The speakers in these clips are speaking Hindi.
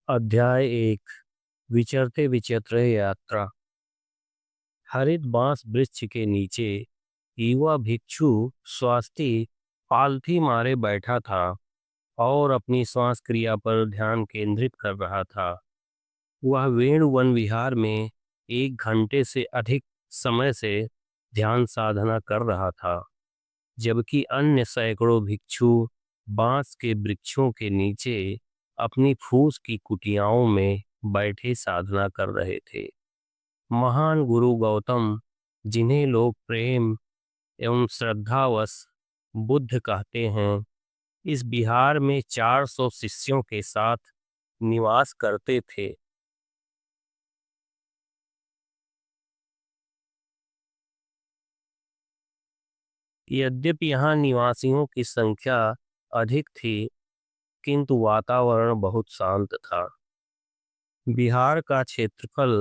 अध्याय एक। विचरते विचित्र यात्रा। हरित बांस वृक्ष के नीचे युवा भिक्षु स्वास्थी पालथी मारे बैठा था और अपनी श्वास क्रिया पर ध्यान केंद्रित कर रहा था। वह वेणु वन विहार में 1 घंटे से अधिक समय से ध्यान साधना कर रहा था, जबकि अन्य सैकड़ों भिक्षु बांस के वृक्षों के नीचे अपनी फूस की कुटियाओं में बैठे साधना कर रहे थे। महान गुरु गौतम, जिन्हें लोग प्रेम एवं श्रद्धावश बुद्ध कहते हैं, इस बिहार में 400 शिष्यों के साथ निवास करते थे। यद्यपि यहाँ निवासियों की संख्या अधिक थी, किंतु वातावरण बहुत शांत था। बिहार का क्षेत्रफल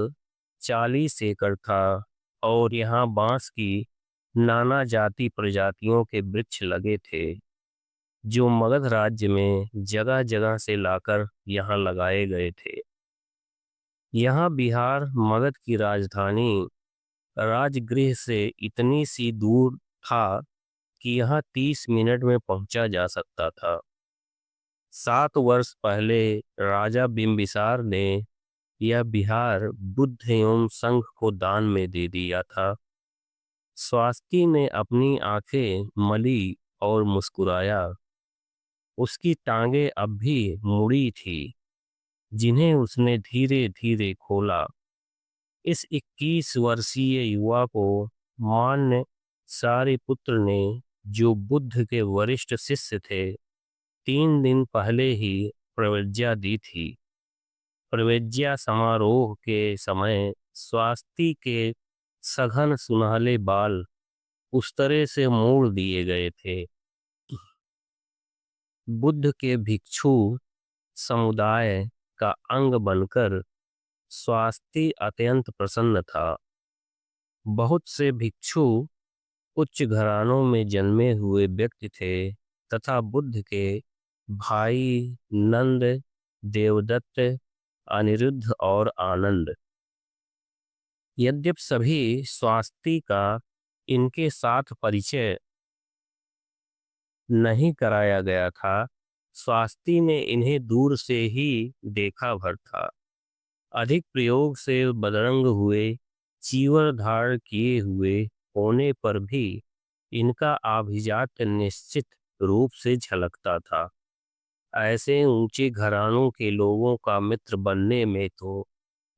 40 एकड़ था और यहाँ बांस की नाना जाति प्रजातियों के वृक्ष लगे थे, जो मगध राज्य में जगह जगह से लाकर यहाँ लगाए गए थे। यहाँ बिहार मगध की राजधानी राजगृह से इतनी सी दूर था कि यहाँ 30 मिनट में पहुंचा जा सकता था। 7 वर्ष पहले राजा बिंबिसार ने यह बिहार बुद्ध एवं संघ को दान में दे दिया था। स्वास्थी ने अपनी आंखें मली और मुस्कुराया। उसकी टांगें अब भी मुड़ी थी, जिन्हें उसने धीरे धीरे खोला। इस 21 वर्षीय युवा को मान्य सारिपुत्र ने, जो बुद्ध के वरिष्ठ शिष्य थे, 3 दिन पहले ही प्रव्रज्ञा दी थी। प्रव्रज्ञा समारोह के समय स्वास्थी के सघन सुनहले बाल उस तरह से मोड़ दिए गए थे। बुद्ध के भिक्षु समुदाय का अंग बनकर स्वास्थी अत्यंत प्रसन्न था। बहुत से भिक्षु उच्च घरानों में जन्मे हुए व्यक्ति थे तथा बुद्ध के भाई नंद, देवदत्त, अनिरुद्ध और आनंद। यद्यपि सभी स्वास्थी का इनके साथ परिचय नहीं कराया गया था, स्वास्थी ने इन्हें दूर से ही देखा भर था। अधिक प्रयोग से बदरंग हुए, चीवर धारण किए हुए होने पर भी इनका आभिजात्य निश्चित रूप से झलकता था। ऐसे ऊंचे घरानों के लोगों का मित्र बनने में तो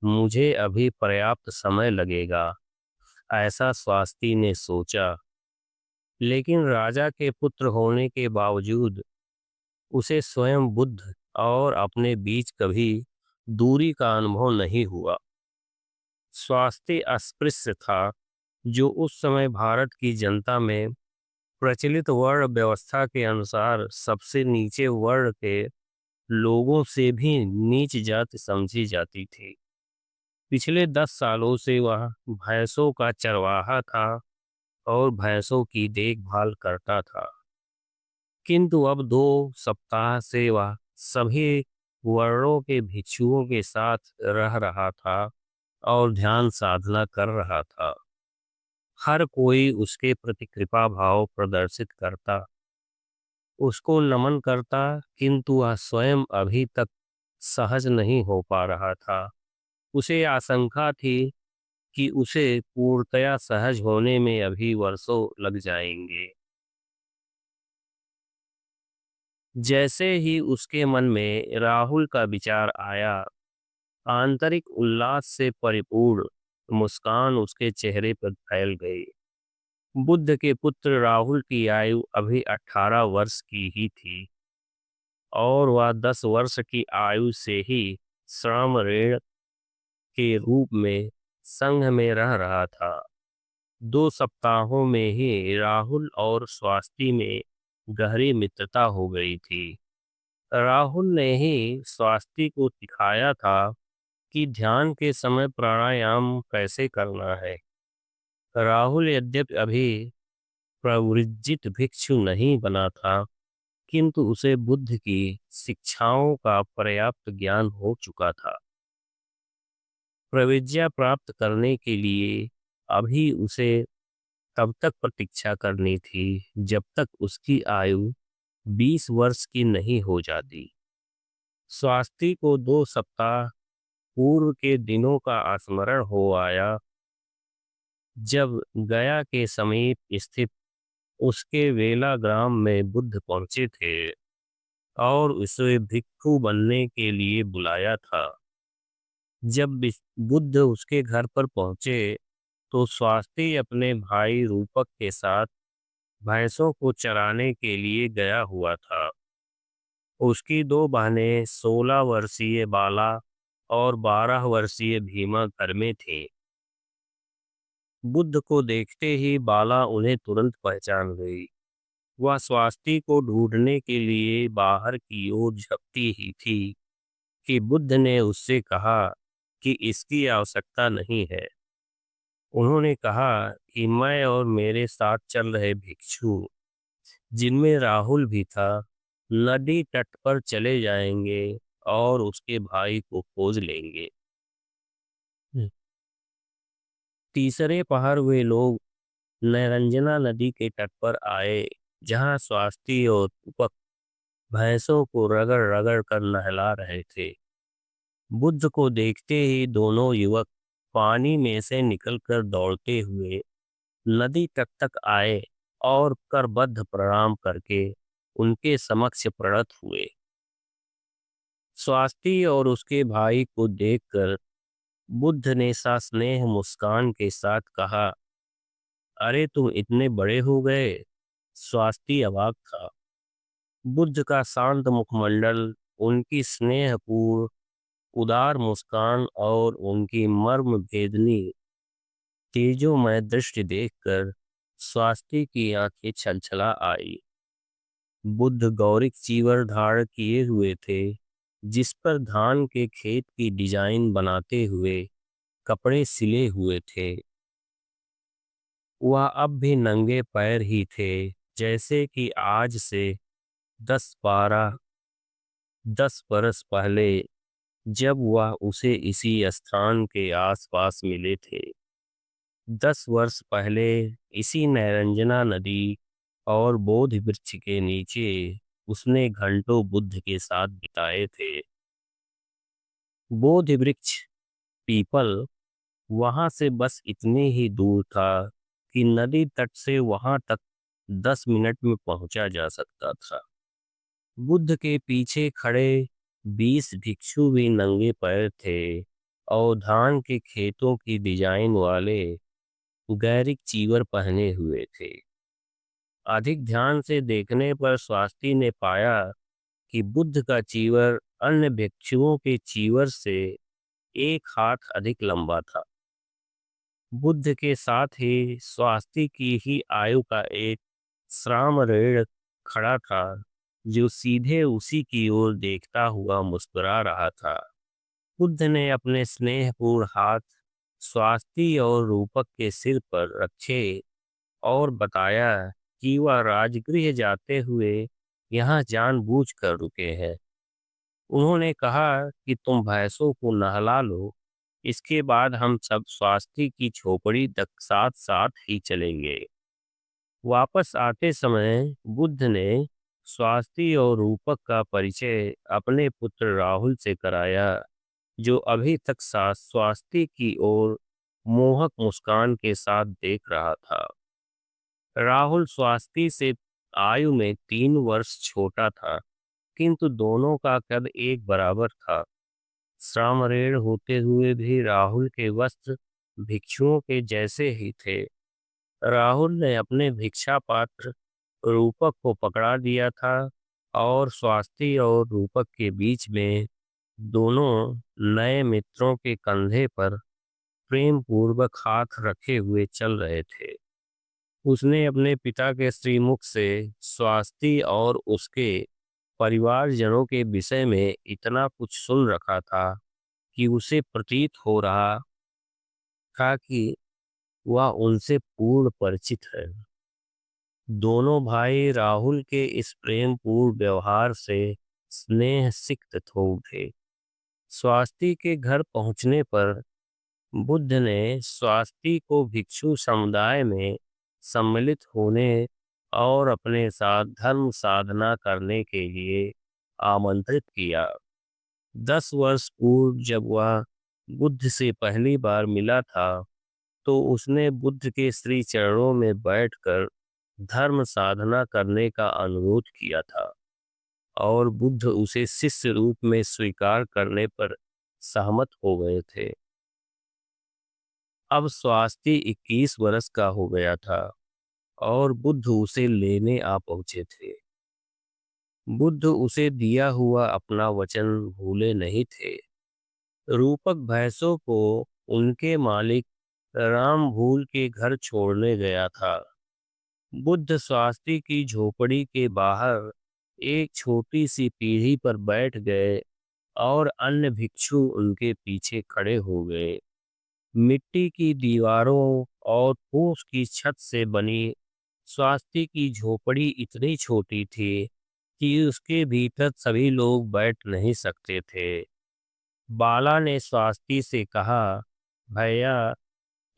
मुझे अभी पर्याप्त समय लगेगा, ऐसा स्वास्थी ने सोचा। लेकिन राजा के पुत्र होने के बावजूद उसे स्वयं बुद्ध और अपने बीच कभी दूरी का अनुभव नहीं हुआ। स्वास्थ्य अस्पृश्य था, जो उस समय भारत की जनता में प्रचलित वर्ण व्यवस्था के अनुसार सबसे नीचे वर्ण के लोगों से भी नीच जाति समझी जाती थी। पिछले 10 सालों से वह भैंसों का चरवाहा था और भैंसों की देखभाल करता था, किंतु अब 2 सप्ताह से वह सभी वर्णों के भिक्षुओं के साथ रह रहा था और ध्यान साधना कर रहा था। हर कोई उसके प्रति कृपा भाव प्रदर्शित करता, उसको नमन करता, किंतु वह स्वयं अभी तक सहज नहीं हो पा रहा था। उसे आशंका थी कि उसे पूर्णतया सहज होने में अभी वर्षों लग जाएंगे। जैसे ही उसके मन में राहुल का विचार आया, आंतरिक उल्लास से परिपूर्ण मुस्कान उसके चेहरे पर फैल गई। बुद्ध के पुत्र राहुल की आयु अभी 18 वर्ष की ही थी और वह 10 वर्ष की आयु से ही श्रम ऋण के रूप में संघ में रह रहा था। 2 सप्ताहों में ही राहुल और स्वास्थी में गहरी मित्रता हो गई थी। राहुल ने ही स्वास्थी को सिखाया था कि ध्यान के समय प्राणायाम कैसे करना है। राहुल यद्यपि अभी प्रवृज्जित भिक्षु नहीं बना था, किंतु उसे बुद्ध की शिक्षाओं का पर्याप्त ज्ञान हो चुका था। प्रविद्या प्राप्त करने के लिए अभी उसे तब तक प्रतीक्षा करनी थी जब तक उसकी आयु 20 वर्ष की नहीं हो जाती। स्वास्थ्य को 2 सप्ताह पूर्व के दिनों का स्मरण हो आया, जब गया के समीप स्थित उसके वेला ग्राम में बुद्ध पहुंचे थे और उसे भिक्षु बनने के लिए बुलाया था। जब बुद्ध उसके घर पर पहुंचे तो स्वास्थ्य अपने भाई रूपक के साथ भैंसों को चराने के लिए गया हुआ था। उसकी दो बहनें 16 वर्षीय बाला और 12 वर्षीय भीमा घर में थी। बुद्ध को देखते ही बाला उन्हें तुरंत पहचान गई। वह स्वास्थ्य को ढूंढने के लिए बाहर की ओर झपटी ही थी कि बुद्ध ने उससे कहा कि इसकी आवश्यकता नहीं है। उन्होंने कहा कि मैं और मेरे साथ चल रहे भिक्षु, जिनमें राहुल भी था, नदी तट पर चले जाएंगे और उसके भाई को खोज लेंगे। तीसरे पहर वे लोग नैरंजना नदी के तट पर आए, जहां स्वास्थ्य और रूपक भैंसों को रगड़ रगड़ कर नहला रहे थे। बुद्ध को देखते ही दोनों युवक पानी में से निकलकर दौड़ते हुए नदी तट तक आए और करबद्ध प्रणाम करके उनके समक्ष प्रणत हुए। स्वास्थ्य और उसके भाई को देखकर बुद्ध ने सस्नेह मुस्कान के साथ कहा, अरे तुम इतने बड़े हो गए। स्वास्थ्य अवाक था। बुद्ध का शांत मुखमंडल, उनकी स्नेहपूर्ण उदार मुस्कान और उनकी मर्म भेदनी तेजोमय दृष्टि देखकर स्वास्थ्य की आंखें छलछला आई। बुद्ध गौरिक चीवर धारण किए हुए थे, जिस पर धान के खेत की डिजाइन बनाते हुए कपड़े सिले हुए थे। वह अब भी नंगे पैर ही थे, जैसे कि आज से 10 बरस पहले जब वह उसे इसी स्थान के आसपास मिले थे। 10 वर्ष पहले इसी नैरंजना नदी और बोधि वृक्ष के नीचे उसने घंटों बुद्ध के साथ बिताए थे। बोधि वृक्ष, पीपल, वहां से बस इतने ही दूर था कि नदी तट से वहां तक 10 मिनट में पहुंचा जा सकता था। बुद्ध के पीछे खड़े 20 भिक्षु भी नंगे पैर थे और धान के खेतों की डिजाइन वाले गैरिक चीवर पहने हुए थे। अधिक ध्यान से देखने पर स्वास्थ्य ने पाया कि बुद्ध का चीवर अन्य भिक्षुओं के चीवर से 1 हाथ अधिक लंबा था। बुद्ध के साथ ही स्वास्थ्य की ही आयु का एक श्रामणेर खड़ा था, जो सीधे उसी की ओर देखता हुआ मुस्कुरा रहा था। बुद्ध ने अपने स्नेहपूर्ण हाथ स्वास्थ्य और रूपक के सिर पर रखे और बताया कि वह राजगृह जाते हुए यहाँ जानबूझकर रुके हैं। उन्होंने कहा कि तुम भैंसों को नहला लो, इसके बाद हम सब स्वास्थ्य की झोपड़ी तक साथ साथ ही चलेंगे। वापस आते समय बुद्ध ने स्वास्थ्य और रूपक का परिचय अपने पुत्र राहुल से कराया, जो अभी तक स्वास्थ्य की ओर मोहक मुस्कान के साथ देख रहा था। राहुल स्वास्थ्य से आयु में 3 वर्ष छोटा था, किंतु दोनों का कद एक बराबर था। श्रामणेर होते हुए भी राहुल के वस्त्र भिक्षुओं के जैसे ही थे। राहुल ने अपने भिक्षा पात्र रूपक को पकड़ा दिया था और स्वास्थ्य और रूपक के बीच में दोनों नए मित्रों के कंधे पर प्रेम पूर्वक हाथ रखे हुए चल रहे थे। उसने अपने पिता के श्रीमुख से स्वास्थ्य और उसके परिवारजनों के विषय में इतना कुछ सुन रखा था कि उसे प्रतीत हो रहा था कि वह उनसे पूर्ण परिचित है। दोनों भाई राहुल के इस प्रेम पूर्ण व्यवहार से स्नेह सिक्त हो उठे। स्वाति के घर पहुंचने पर बुद्ध ने स्वाति को भिक्षु समुदाय में सम्मिलित होने और अपने साथ धर्म साधना करने के लिए आमंत्रित किया। 10 वर्ष पूर्व जब वह बुद्ध से पहली बार मिला था, तो उसने बुद्ध के श्री चरणों में बैठकर धर्म साधना करने का अनुरोध किया था और बुद्ध उसे शिष्य रूप में स्वीकार करने पर सहमत हो गए थे। अब स्वाति 21 वर्ष का हो गया था और बुद्ध उसे लेने आ पहुंचे थे। बुद्ध उसे दिया हुआ अपना वचन भूले नहीं थे। रूपक भैंसों को उनके मालिक राम भूल के घर छोड़ने गया था। बुद्ध स्वाति की झोपड़ी के बाहर एक छोटी सी पीढ़ी पर बैठ गए और अन्य भिक्षु उनके पीछे खड़े हो गए। मिट्टी की दीवारों और फूस की छत से बनी स्वाति की झोपड़ी इतनी छोटी थी कि उसके भीतर सभी लोग बैठ नहीं सकते थे। बाला ने स्वाति से कहा, भैया,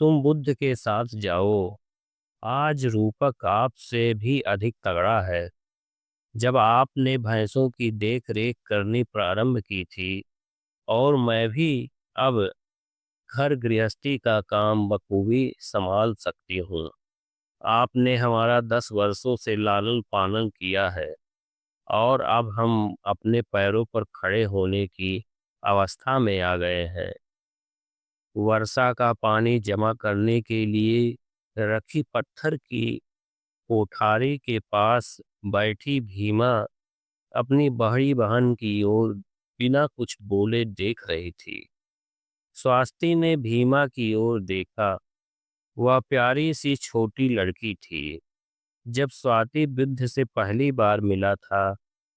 तुम बुद्ध के साथ जाओ। आज रूपक आपसे भी अधिक तगड़ा है। जब आपने भैंसों की देख रेख करनी प्रारंभ की थी और मैं भी अब घर गृहस्थी का काम बखूबी संभाल सकती हूँ। आपने हमारा 10 वर्षों से लालन पालन किया है और अब हम अपने पैरों पर खड़े होने की अवस्था में आ गए हैं। वर्षा का पानी जमा करने के लिए रखी पत्थर की कोठारी के पास बैठी भीमा अपनी बड़ी बहन की ओर बिना कुछ बोले देख रही थी। स्वाति ने भीमा की ओर देखा। वह प्यारी सी छोटी लड़की थी। जब स्वाति बुद्ध से पहली बार मिला था,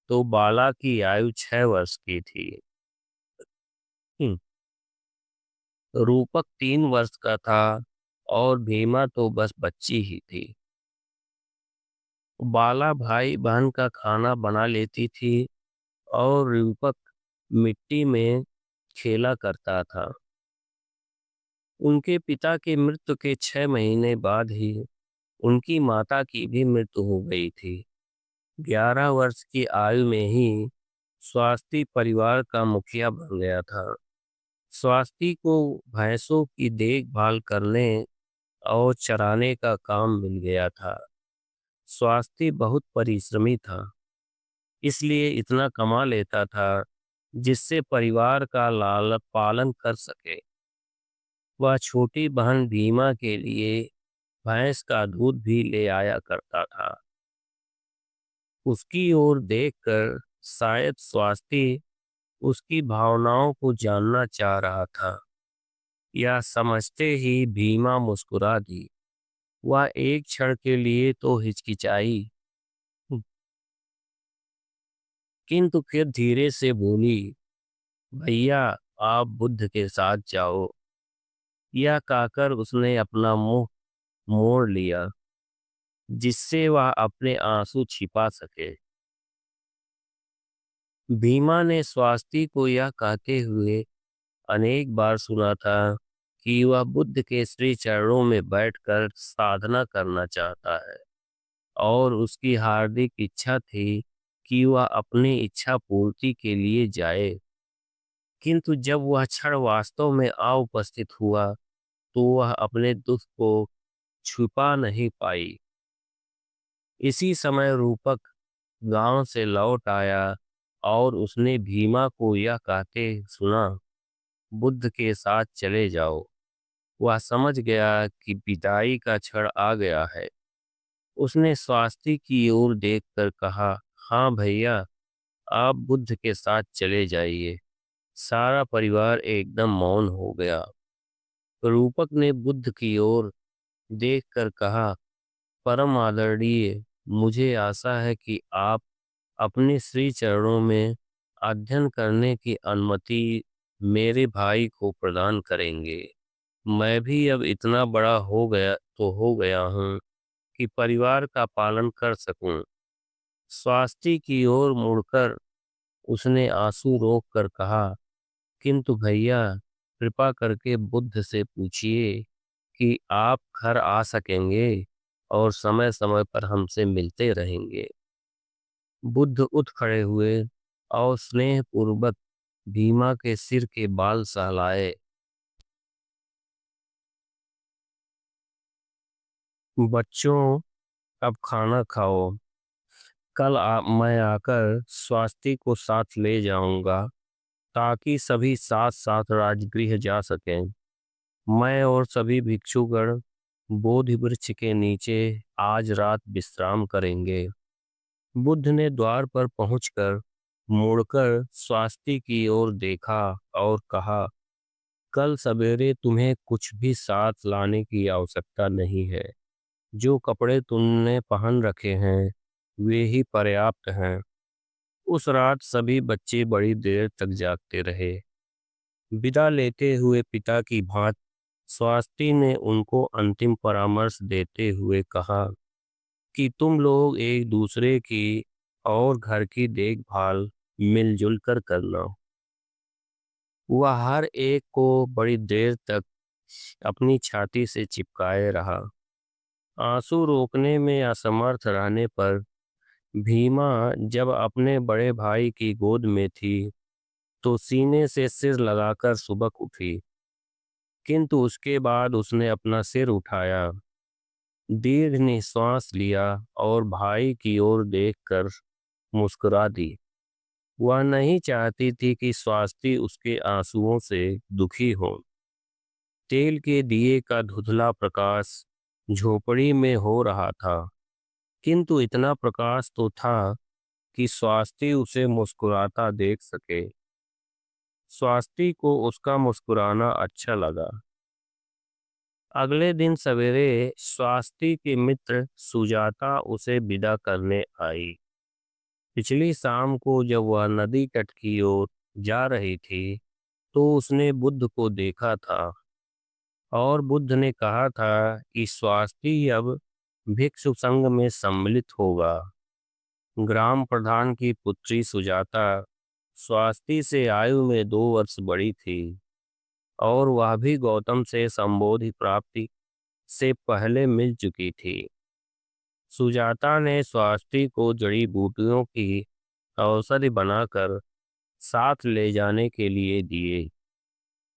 तो बाला की आयु 6 वर्ष की थी। हम्म, रूपक 3 वर्ष का था और भीमा तो बस बच्ची ही थी। बाला भाई बहन का खाना बना लेती थी और रूपक मिट्टी में खेला करता था। उनके पिता की मृत्यु के 6 महीने बाद ही उनकी माता की भी मृत्यु हो गई थी। 11 वर्ष की आयु में ही स्वाति परिवार का मुखिया बन गया था। स्वाति को भैंसों की देखभाल करने और चराने का काम मिल गया था। स्वाति बहुत परिश्रमी था, इसलिए इतना कमा लेता था जिससे परिवार का लालन पालन कर सके। वह छोटी बहन भीमा के लिए भैंस का दूध भी ले आया करता था। उसकी ओर देखकर शायद स्वाति उसकी भावनाओं को जानना चाह रहा था। यह समझते ही भीमा मुस्कुरा दी। वह एक क्षण के लिए तो हिचकिचाई, किंतु फिर धीरे से बोली, भैया, आप बुद्ध के साथ जाओ। यह कहकर उसने अपना मुंह मोड़ लिया, जिससे वह अपने आंसू छिपा सके। भीमा ने स्वाति को यह कहते हुए अनेक बार सुना था कि वह बुद्ध के श्री चरणों में बैठकर साधना करना चाहता है और उसकी हार्दिक इच्छा थी कि वह अपनी इच्छा पूर्ति के लिए जाए। किंतु जब वह क्षण वास्तव में आ उपस्थित हुआ, तो वह अपने दुख को छुपा नहीं पाई। इसी समय रूपक गांव से लौट आया और उसने भीमा को यह कहते सुना, बुद्ध के साथ चले जाओ। वह समझ गया कि विदाई का क्षण आ गया है। उसने स्वाति की ओर देखकर कहा, हाँ भैया, आप बुद्ध के साथ चले जाइए। सारा परिवार एकदम मौन हो गया। रूपक ने बुद्ध की ओर देखकर कहा, परम आदरणीय, मुझे आशा है कि आप अपने श्री चरणों में अध्ययन करने की अनुमति मेरे भाई को प्रदान करेंगे। मैं भी अब इतना बड़ा हो गया हूँ कि परिवार का पालन कर सकूं। स्वास्थ्य की ओर मुड़कर उसने आंसू रोक कर कहा, किंतु भैया, कृपा करके बुद्ध से पूछिए कि आप घर आ सकेंगे और समय समय पर हमसे मिलते रहेंगे। बुद्ध उठ खड़े हुए और स्नेह पूर्वक भीमा के सिर के बाल सहलाए। बच्चों, अब खाना खाओ। मैं आकर स्वास्थ्य को साथ ले जाऊंगा ताकि सभी साथ साथ राजगृह जा सकें। मैं और सभी भिक्षुगण बोधि वृक्ष के नीचे आज रात विश्राम करेंगे। बुद्ध ने द्वार पर पहुंचकर मुड़कर स्वास्थ्य की ओर देखा और कहा, कल सवेरे तुम्हें कुछ भी साथ लाने की आवश्यकता नहीं है। जो कपड़े तुमने पहन रखे हैं वे ही पर्याप्त हैं। उस रात सभी बच्चे बड़ी देर तक जागते रहे। विदा लेते हुए पिता की भांति स्वास्ति ने उनको अंतिम परामर्श देते हुए कहा कि तुम लोग एक दूसरे की और घर की देखभाल मिलजुल कर करना। वह हर एक को बड़ी देर तक अपनी छाती से चिपकाए रहा। आंसू रोकने में असमर्थ रहने पर भीमा जब अपने बड़े भाई की गोद में थी तो सीने से सिर लगाकर सुबक उठी, किंतु उसके बाद उसने अपना सिर उठाया, दीर्घ निश्वास लिया और भाई की ओर देखकर मुस्कुरा दी। वह नहीं चाहती थी कि स्वास्थ्य उसके आंसुओं से दुखी हो। तेल के दिए का धुंधला प्रकाश झोपड़ी में हो रहा था, किंतु इतना प्रकाश तो था कि स्वास्थ्य उसे मुस्कुराता देख सके। स्वास्थ्य को उसका मुस्कुराना अच्छा लगा। अगले दिन सवेरे स्वास्थ्य के मित्र सुजाता उसे विदा करने आई। पिछली शाम को जब वह नदी तट की ओर जा रही थी तो उसने बुद्ध को देखा था और बुद्ध ने कहा था कि स्वास्थ्य अब भिक्षु संघ में सम्मिलित होगा। ग्राम प्रधान की पुत्री सुजाता स्वास्थ्य से आयु में 2 वर्ष बड़ी थी और वह भी गौतम से संबोधि प्राप्ति से पहले मिल चुकी थी। सुजाता ने स्वास्थ्य को जड़ी बूटियों की औषधि बनाकर साथ ले जाने के लिए दिए।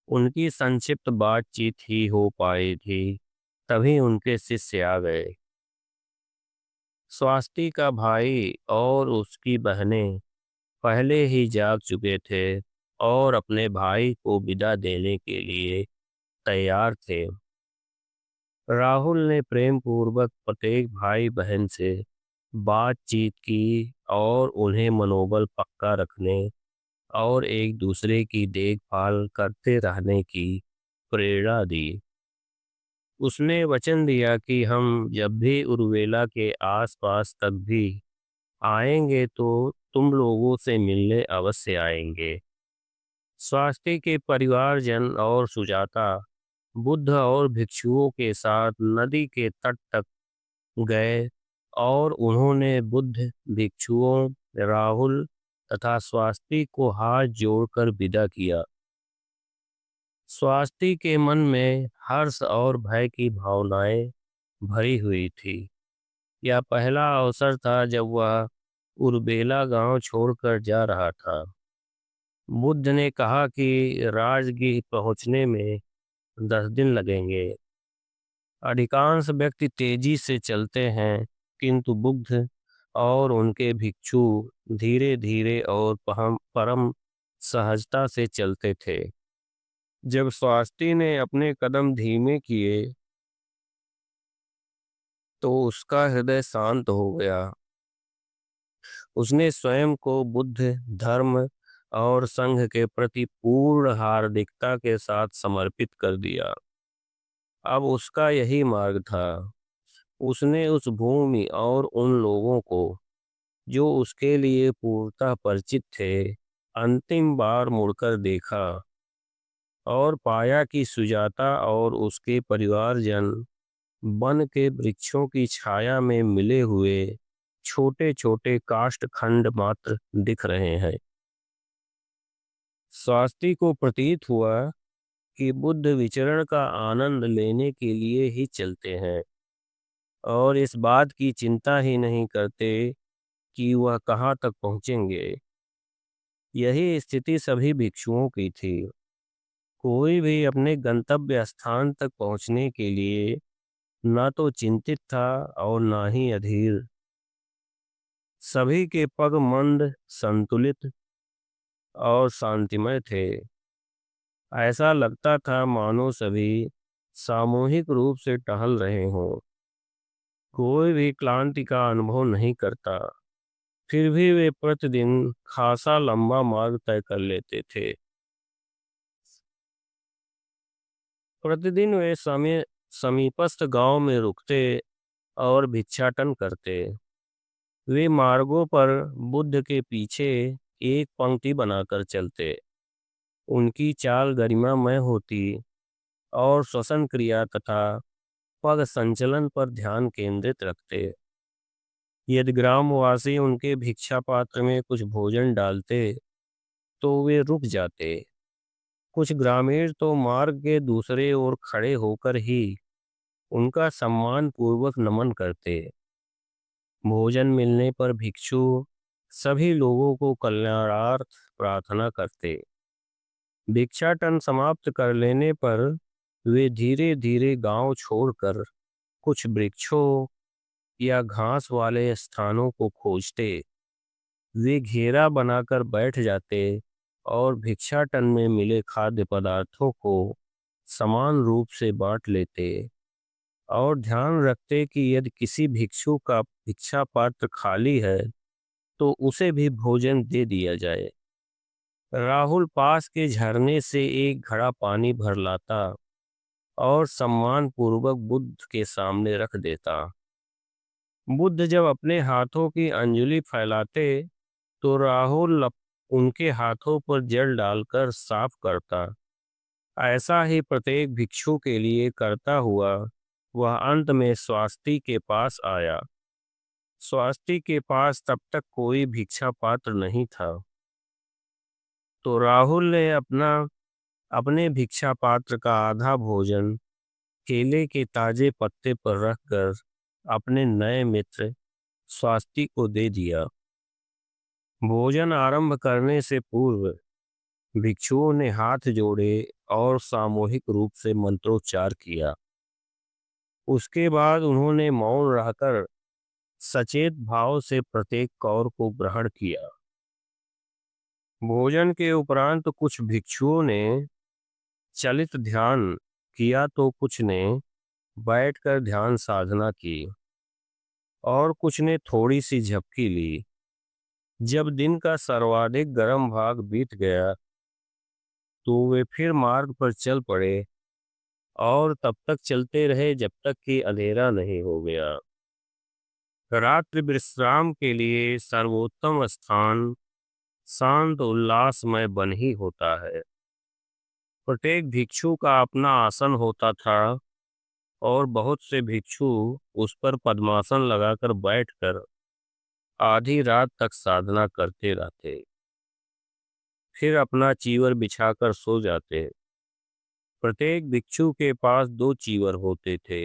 उनकी संक्षिप्त बातचीत ही हो पाई थी, तभी उनके शिष्य आ गए। स्वास्थ्य का भाई और उसकी बहनें पहले ही जाग चुके थे और अपने भाई को विदा देने के लिए तैयार थे। राहुल ने प्रेम पूर्वक प्रत्येक भाई बहन से बातचीत की और उन्हें मनोबल पक्का रखने और एक दूसरे की देखभाल करते रहने की प्रेरणा दी। उसने वचन दिया कि हम जब भी उर्वेला के आसपास तक भी आएंगे तो तुम लोगों से मिलने अवश्य आएंगे। स्वास्थ्य के परिवारजन और सुजाता बुद्ध और भिक्षुओं के साथ नदी के तट तक गए और उन्होंने बुद्ध, भिक्षुओं, राहुल तथा स्वास्थ्य को हाथ जोड़कर विदा किया। स्वास्थ्य के मन में हर्ष और भय की भावनाएं भरी हुई थी। यह पहला अवसर था जब वह उर्बेला गांव छोड़कर जा रहा था। बुद्ध ने कहा कि राजगीर पहुंचने में 10 दिन लगेंगे। अधिकांश व्यक्ति तेजी से चलते हैं, किंतु बुद्ध और उनके भिक्षु धीरे धीरे और परम सहजता से चलते थे। जब स्वास्थ्य ने अपने कदम धीमे किए तो उसका हृदय शांत हो गया। उसने स्वयं को बुद्ध, धर्म और संघ के प्रति पूर्ण हार्दिकता के साथ समर्पित कर दिया। अब उसका यही मार्ग था। उसने उस भूमि और उन लोगों को जो उसके लिए पूर्णतः परिचित थे अंतिम बार मुड़कर देखा और पाया कि सुजाता और उसके परिवारजन वन के वृक्षों की छाया में मिले हुए छोटे छोटे काष्ठ खंड मात्र दिख रहे हैं। स्वास्थ्य को प्रतीत हुआ कि बुद्ध विचरण का आनंद लेने के लिए ही चलते हैं और इस बात की चिंता ही नहीं करते कि वह कहाँ तक पहुँचेंगे। यही स्थिति सभी भिक्षुओं की थी। कोई भी अपने गंतव्य स्थान तक पहुँचने के लिए न तो चिंतित था और न ही अधीर। सभी के पग मंद, संतुलित और शांतिमय थे। ऐसा लगता था मानो सभी सामूहिक रूप से टहल रहे हों। कोई भी क्लांति का अनुभव नहीं करता। फिर भी वे प्रतिदिन खासा लंबा मार्ग तय कर लेते थे। प्रतिदिन वे समीपस्थ गांव में रुकते और भिक्षाटन करते। वे मार्गों पर बुद्ध के पीछे एक पंक्ति बनाकर चलते। उनकी चाल गरिमामय होती और श्वसन क्रिया तथा पग संचलन पर ध्यान केंद्रित रखते। यदि ग्रामवासी उनके भिक्षा पात्र में कुछ भोजन डालते तो वे रुक जाते। कुछ ग्रामीण तो मार्ग के दूसरे ओर खड़े होकर ही उनका सम्मान पूर्वक नमन करते। भोजन मिलने पर भिक्षु सभी लोगों को कल्याणार्थ प्रार्थना करते। भिक्षाटन समाप्त कर लेने पर वे धीरे धीरे गांव छोड़कर कुछ वृक्षों या घास वाले स्थानों को खोजते। वे घेरा बनाकर बैठ जाते और भिक्षाटन में मिले खाद्य पदार्थों को समान रूप से बांट लेते और ध्यान रखते कि यदि किसी भिक्षु का भिक्षा पात्र खाली है तो उसे भी भोजन दे दिया जाए। राहुल पास के झरने से एक घड़ा पानी भर लाता और सम्मान पूर्वक बुद्ध के सामने रख देता। बुद्ध जब अपने हाथों की अंजलि फैलाते तो राहुल उनके हाथों पर जल डालकर साफ करता। ऐसा ही प्रत्येक भिक्षु के लिए करता हुआ वह अंत में स्वास्ति के पास आया। स्वास्ति के पास तब तक कोई भिक्षा पात्र नहीं था। तो राहुल ने अपने भिक्षा पात्र का आधा भोजन केले के ताजे पत्ते पर रखकर अपने नए मित्र स्वास्ति को दे दिया। भोजन आरंभ करने से पूर्व भिक्षुओं ने हाथ जोड़े और सामूहिक रूप से मंत्रोच्चार किया। उसके बाद उन्होंने मौन रहकर सचेत भाव से प्रत्येक कौर को ग्रहण किया। भोजन के उपरांत कुछ भिक्षुओं ने चलित ध्यान किया तो कुछ ने बैठकर ध्यान साधना की और कुछ ने थोड़ी सी झपकी ली। जब दिन का सर्वाधिक गर्म भाग बीत गया तो वे फिर मार्ग पर चल पड़े और तब तक चलते रहे जब तक कि अंधेरा नहीं हो गया। रात्रि विश्राम के लिए सर्वोत्तम स्थान शांत उल्लासमय वन ही होता है। प्रत्येक भिक्षु का अपना आसन होता था और बहुत से भिक्षु उस पर पद्मासन लगाकर बैठकर आधी रात तक साधना करते रहते। फिर अपना चीवर बिछाकर सो जाते। प्रत्येक भिक्षु के पास दो चीवर होते थे।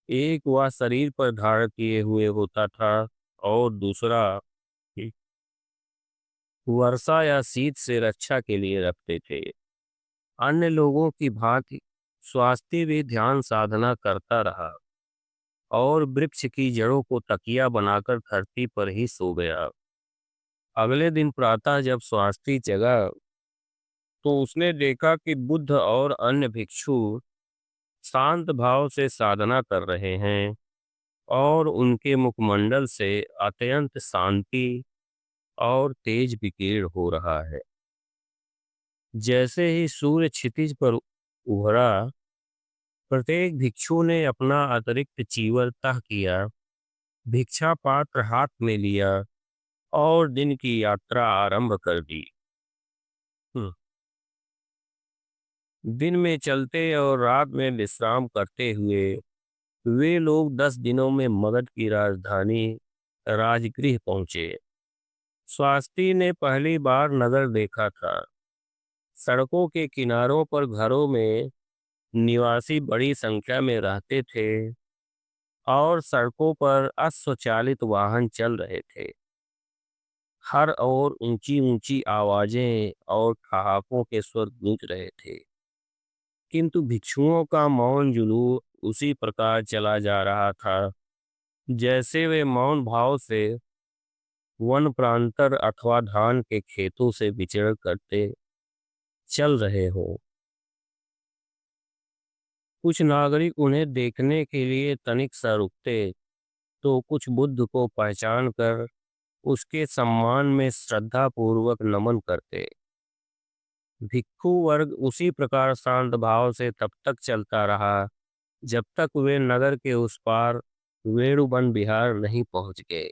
एक वह शरीर पर धारण किए हुए होता था और दूसरा वर्षा या शीत से रक्षा के लिए रखते थे। अन्य लोगों की भांति स्वास्थ्य भी ध्यान साधना करता रहा और वृक्ष की जड़ों को तकिया बनाकर धरती पर ही सो गया। अगले दिन प्रातः जब स्वास्थ्य जगा तो उसने देखा कि बुद्ध और अन्य भिक्षु शांत भाव से साधना कर रहे हैं और उनके मुखमंडल से अत्यंत शांति और तेज विकीर्ण हो रहा है। जैसे ही सूर्य क्षितिज पर उभरा प्रत्येक भिक्षु ने अपना अतिरिक्त चीवर तह किया, भिक्षा पात्र हाथ में लिया और दिन की यात्रा आरंभ कर दी। दिन में चलते और रात में विश्राम करते हुए वे लोग 10 दिनों में मगध की राजधानी राजगृह पहुंचे। स्वाति ने पहली बार नगर देखा था। सड़कों के किनारों पर घरों में निवासी बड़ी संख्या में रहते थे और सड़कों पर अश्वचालित वाहन चल रहे थे। हर ओर ऊंची ऊंची आवाजें और ठहाकों के स्वर गूंज रहे थे, किंतु भिक्षुओं का मौन जुलूस उसी प्रकार चला जा रहा था जैसे वे मौन भाव से वन प्रांतर अथवा धान के खेतों से विचरण करते चल रहे हो। कुछ नागरिक उन्हें देखने के लिए तनिक सा रुकते तो कुछ बुद्ध को पहचान कर उसके सम्मान में श्रद्धा पूर्वक नमन करते। भिक्षु वर्ग उसी प्रकार शांत भाव से तब तक चलता रहा जब तक वे नगर के उस पार वेणुवन बिहार नहीं पहुंच गए।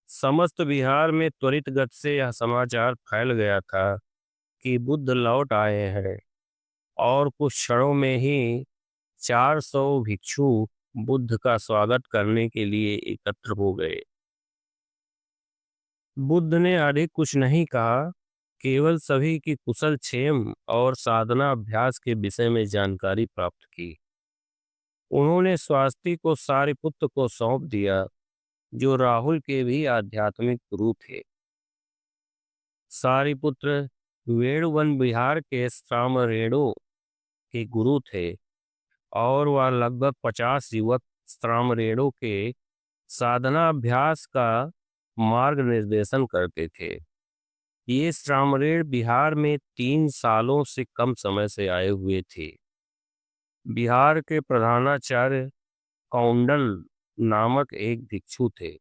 समस्त बिहार में त्वरित गति से यह समाचार फैल गया था कि बुद्ध लौट आए हैं और कुछ क्षणों में ही 400 भिक्षु बुद्ध का स्वागत करने के लिए एकत्र हो गए। बुद्ध ने अधिक कुछ नहीं कहा, केवल सभी की कुशल क्षेम और साधना अभ्यास के विषय में जानकारी प्राप्त की। उन्होंने स्वास्थ्य को सारिपुत्र को सौंप दिया, जो राहुल के भी आध्यात्मिक गुरु थे। सारिपुत्र वेणुवन बिहार के श्रामणेरों के गुरु थे और वह लगभग 50 युवक श्रामणेरों के साधना अभ्यास का मार्ग निर्देशन करते थे। ये श्रामणेर बिहार में 3 सालों से कम समय से आए हुए थे। बिहार के प्रधानाचार्य कौंडल नामक एक भिक्षु थे।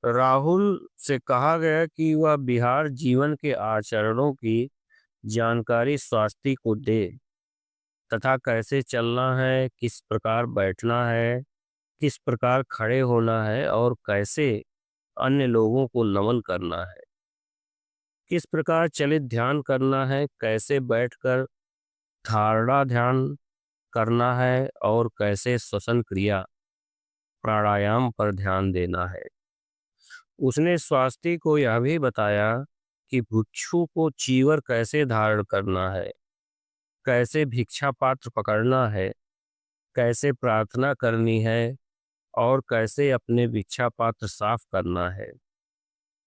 राहुल से कहा गया कि वह बिहार जीवन के आचरणों की जानकारी स्वास्थ्य को दे तथा कैसे चलना है, किस प्रकार बैठना है, किस प्रकार खड़े होना है और कैसे अन्य लोगों को नमन करना है, किस प्रकार चलित ध्यान करना है, कैसे बैठकर धारणा ध्यान करना है और कैसे श्वसन क्रिया प्राणायाम पर ध्यान देना है। उसने स्वास्थ्य को यह भी बताया कि भिक्षु को चीवर कैसे धारण करना है, कैसे भिक्षा पात्र पकड़ना है, कैसे प्रार्थना करनी है और कैसे अपने भिक्षा पात्र साफ करना है।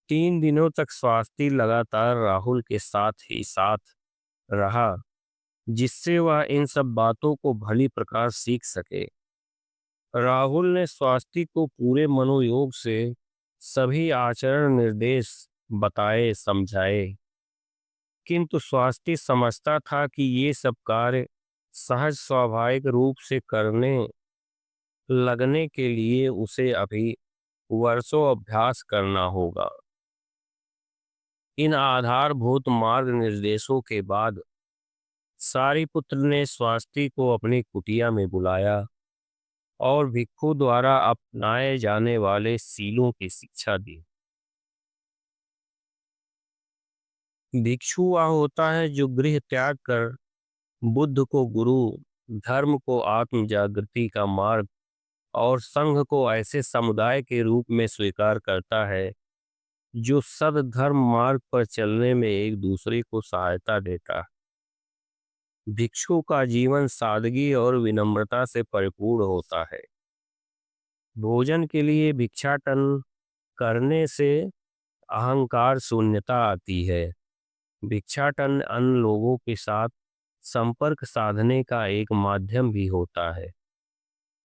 3 दिनों तक स्वास्थ्य लगातार राहुल के साथ ही साथ रहा, जिससे वह इन सब बातों को भली प्रकार सीख सके। राहुल ने स्वास्थ्य को पूरे मनोयोग से सभी आचरण निर्देश बताए समझाए, किंतु स्वास्थ्य समझता था कि ये सब कार्य सहज स्वाभाविक रूप से करने लगने के लिए उसे अभी वर्षों अभ्यास करना होगा। इन आधारभूत मार्ग निर्देशों के बाद सारिपुत्र ने स्वास्थ्य को अपनी कुटिया में बुलाया और भिक्षु द्वारा अपनाए जाने वाले सीलों की शिक्षा दी। भिक्षु वह होता है जो गृह त्याग कर बुद्ध को गुरु, धर्म को आत्म जागृति का मार्ग और संघ को ऐसे समुदाय के रूप में स्वीकार करता है जो सद्धर्म मार्ग पर चलने में एक दूसरे को सहायता देता है। भिक्षु का जीवन सादगी और विनम्रता से परिपूर्ण होता है। भोजन के लिए भिक्षाटन करने से अहंकार शून्यता आती है। भिक्षाटन अन्य लोगों के साथ संपर्क साधने का एक माध्यम भी होता है,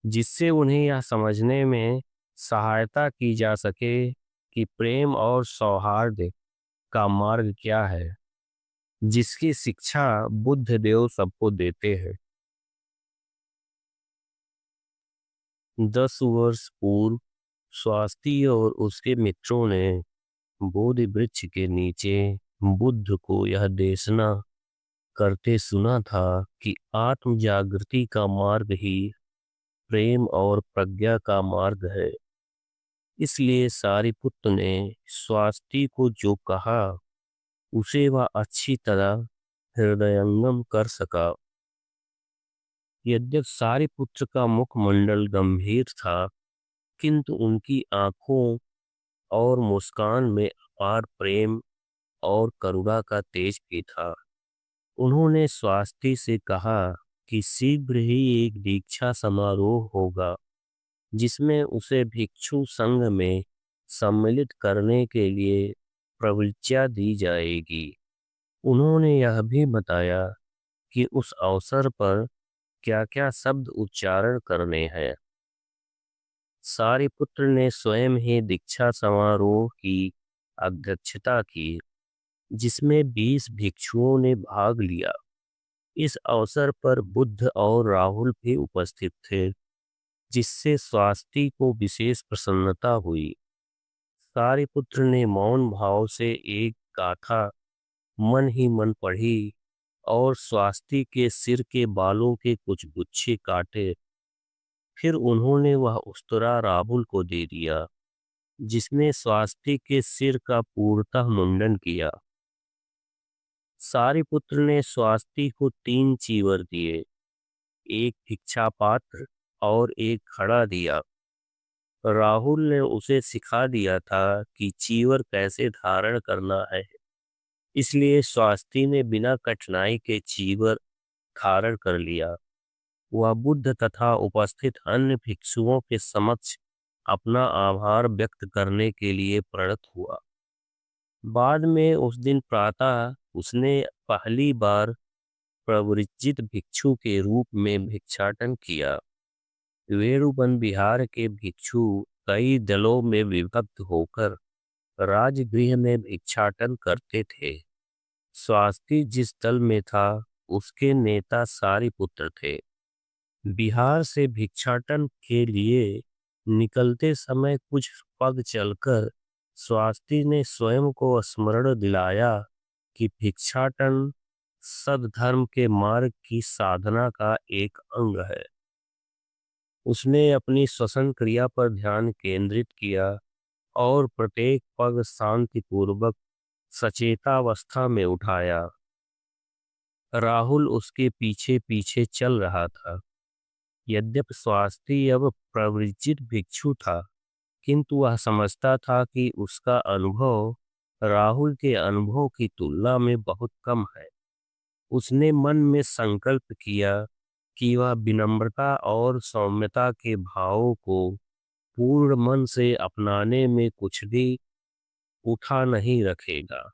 जिससे उन्हें यह समझने में सहायता की जा सके कि प्रेम और सौहार्द का मार्ग क्या है, जिसकी शिक्षा बुद्ध देव सबको देते हैं। 10 वर्ष पूर्व स्वास्थ्य और उसके मित्रों ने बोधि वृक्ष के नीचे बुद्ध को यह देशना करते सुना था कि आत्म जागृति का मार्ग ही प्रेम और प्रज्ञा का मार्ग है। इसलिए सारिपुत्र ने स्वास्थी को जो कहा उसे वह अच्छी तरह हृदयंगम कर सका। यद्यपि सारिपुत्र का मुखमंडल गंभीर था, किंतु उनकी आंखों और मुस्कान में अपार प्रेम और करुणा का तेज भी था। उन्होंने स्वास्थी से कहा कि शीघ्र ही एक दीक्षा समारोह होगा, जिसमें उसे भिक्षु संघ में सम्मिलित करने के लिए प्रविज्ञा दी जाएगी। उन्होंने यह भी बताया कि उस अवसर पर क्या-क्या शब्द उच्चारण करने हैं। सारिपुत्र ने स्वयं ही दीक्षा समारोह की अध्यक्षता की, जिसमें 20 भिक्षुओं ने भाग लिया। इस अवसर पर बुद्ध और राहुल भी उपस्थित थे, जिससे स्वास्थी को विशेष प्रसन्नता हुई। सारिपुत्र ने मौन भाव से एक गाथा मन ही मन पढ़ी और स्वास्थी के सिर के बालों के कुछ गुच्छे काटे। फिर उन्होंने वह उस्तरा राहुल को दे दिया, जिसने स्वास्थी के सिर का पूर्णतः मुंडन किया। सारिपुत्र ने स्वास्थी को 3 चीवर दिए, एक भिक्षा पात्र और एक घड़ा दिया। राहुल ने उसे सिखा दिया था कि चीवर कैसे धारण करना है, इसलिए स्वास्थी ने बिना कठिनाई के चीवर धारण कर लिया। वह बुद्ध तथा उपस्थित अन्य भिक्षुओं के समक्ष अपना आभार व्यक्त करने के लिए प्रेरित हुआ। बाद में उस दिन प्रातः उसने पहली बार प्रव्रजित भिक्षु के रूप में भिक्षाटन किया। वेणुवन विहार के भिक्षु कई दलों में विभक्त होकर राजगृह में भिक्षाटन करते थे। स्वास्थी जिस दल में था, उसके नेता सारिपुत्र थे। बिहार से भिक्षाटन के लिए निकलते समय कुछ पग चलकर स्वास्थी ने स्वयं को स्मरण दिलाया कि भिक्षाटन सद्धर्म के मार्ग की साधना का एक अंग है। उसने अपनी श्वसन क्रिया पर ध्यान केंद्रित किया और प्रत्येक पग शांतिपूर्वक सचेतावस्था में उठाया। राहुल उसके पीछे पीछे चल रहा था। यद्यपि स्वास्थी अब प्रव्रजित भिक्षु था, किंतु वह समझता था कि उसका अनुभव राहुल के अनुभव की तुलना में बहुत कम है। उसने मन में संकल्प किया कि वह विनम्रता और सौम्यता के भावों को पूर्ण मन से अपनाने में कुछ भी उठा नहीं रखेगा।